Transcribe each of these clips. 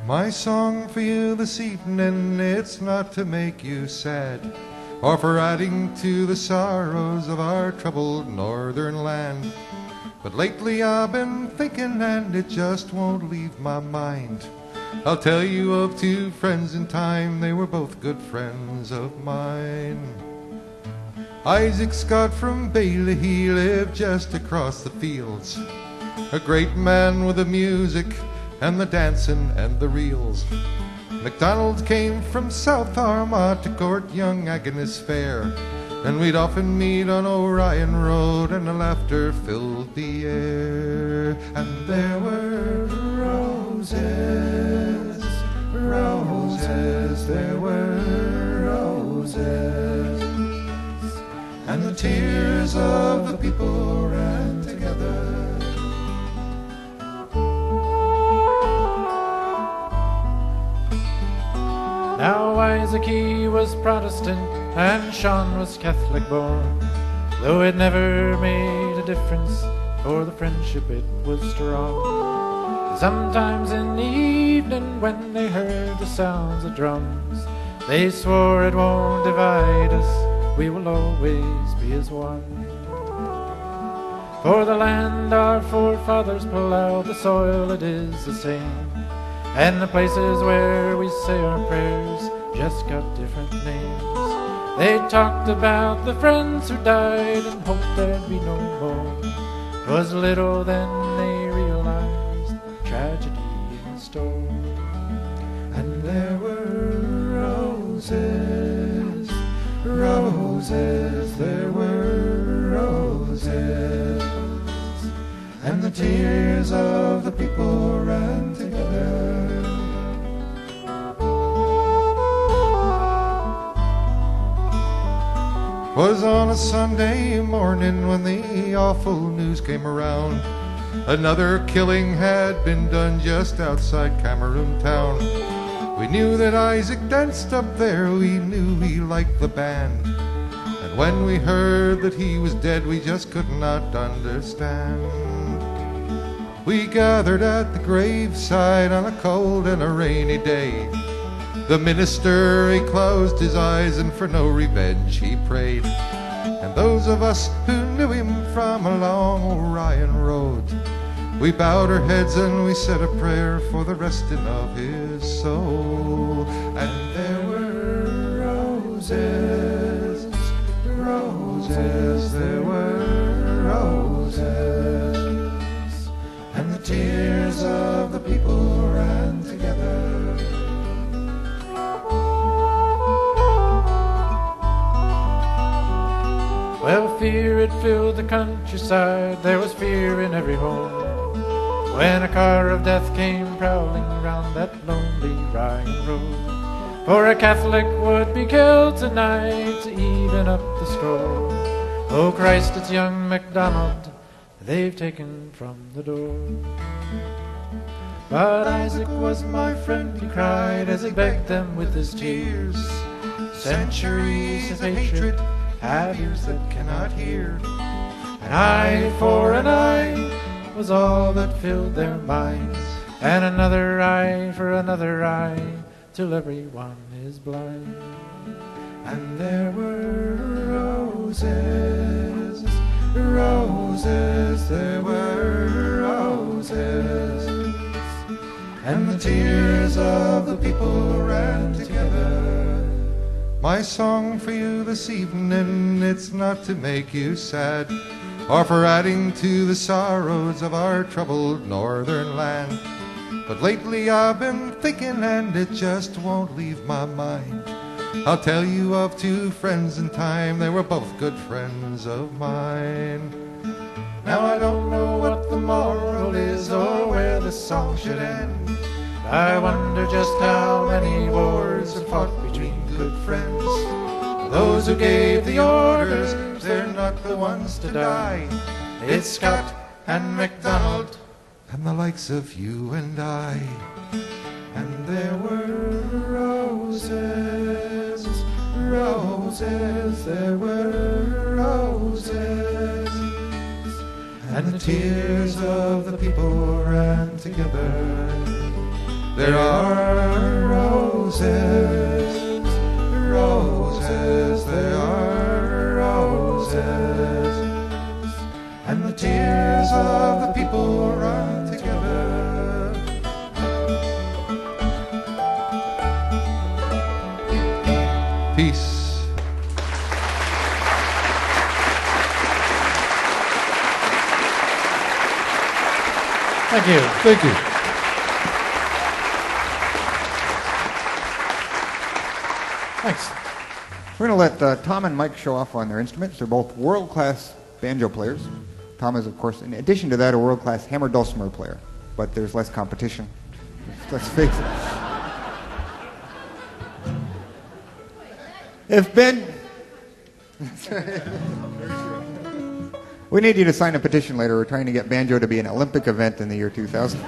My song for you this evening, it's not to make you sad, or for adding to the sorrows of our troubled northern land. But lately I've been thinking and it just won't leave my mind. I'll tell you of two friends in time, they were both good friends of mine. Isaac Scott from Bailey, he lived just across the fields, a great man with the music and the dancing and the reels. MacDonald came from South Armagh to court young Agnes Fair, and we'd often meet on Orion Road, and the laughter filled the air. And there were roses, roses, there were roses, and the tears of the people ran together. Now Isaac he was Protestant and Sean was Catholic born, though it never made a difference, for the friendship it was strong. Sometimes in the evening when they heard the sounds of drums, they swore it won't divide us, we will always be as one. For the land our forefathers plowed, the soil it is the same, and the places where we say our prayers just got different names. They talked about the friends who died and hoped there'd be no more. 'Twas little then they realized the tragedy in store. And there were roses, roses, there were roses, and the tears of the people ran together. Was on a Sunday morning when the awful news came around. Another killing had been done just outside Cameroon town. We knew that Isaac danced up there, we knew he liked the band. And when we heard that he was dead, we just could not understand. We gathered at the graveside on a cold and a rainy day. The minister, he closed his eyes and for no revenge he prayed. And those of us who knew him from along Orion Road, we bowed our heads and we said a prayer for the resting of his soul. And there were roses, roses, there were roses, and the tears of the people ran together. Well, fear had filled the countryside, there was fear in every home, when a car of death came prowling round that lonely Ryan road. For a Catholic would be killed tonight to even up the score. Oh Christ, it's young MacDonald they've taken from the door. But Isaac was my friend, he cried as he begged them with his tears. Centuries of hatred have ears that cannot hear. An eye for an eye was all that filled their minds, and another eye for another eye, till everyone is blind. And there were roses, roses, there were roses, and the tears of the people ran together. My song for you this evening, it's not to make you sad, or for adding to the sorrows of our troubled northern land. But lately I've been thinking and it just won't leave my mind. I'll tell you of two friends in time, they were both good friends of mine. Now I don't know what the moral is or where the song should end. I wonder just how many wars are fought between good friends. Those who gave the orders, they're not the ones to die. It's Scott and MacDonald and the likes of you and I. And there were roses, roses, there were and the tears of the people ran together. There are roses, roses, there are roses, and the tears of the people run together. Peace. Thank you. Thank you. Thanks. We're going to let Tom and Mike show off on their instruments. They're both world-class banjo players. Tom is, of course, in addition to that, a world-class hammer dulcimer player. But there's less competition. Let's face it. If Ben... We need you to sign a petition later. We're trying to get banjo to be an Olympic event in the year 2000.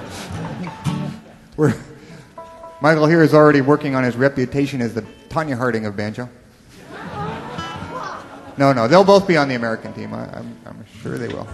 Michael here is already working on his reputation as the Tanya Harding of banjo. No, they'll both be on the American team. I'm sure they will.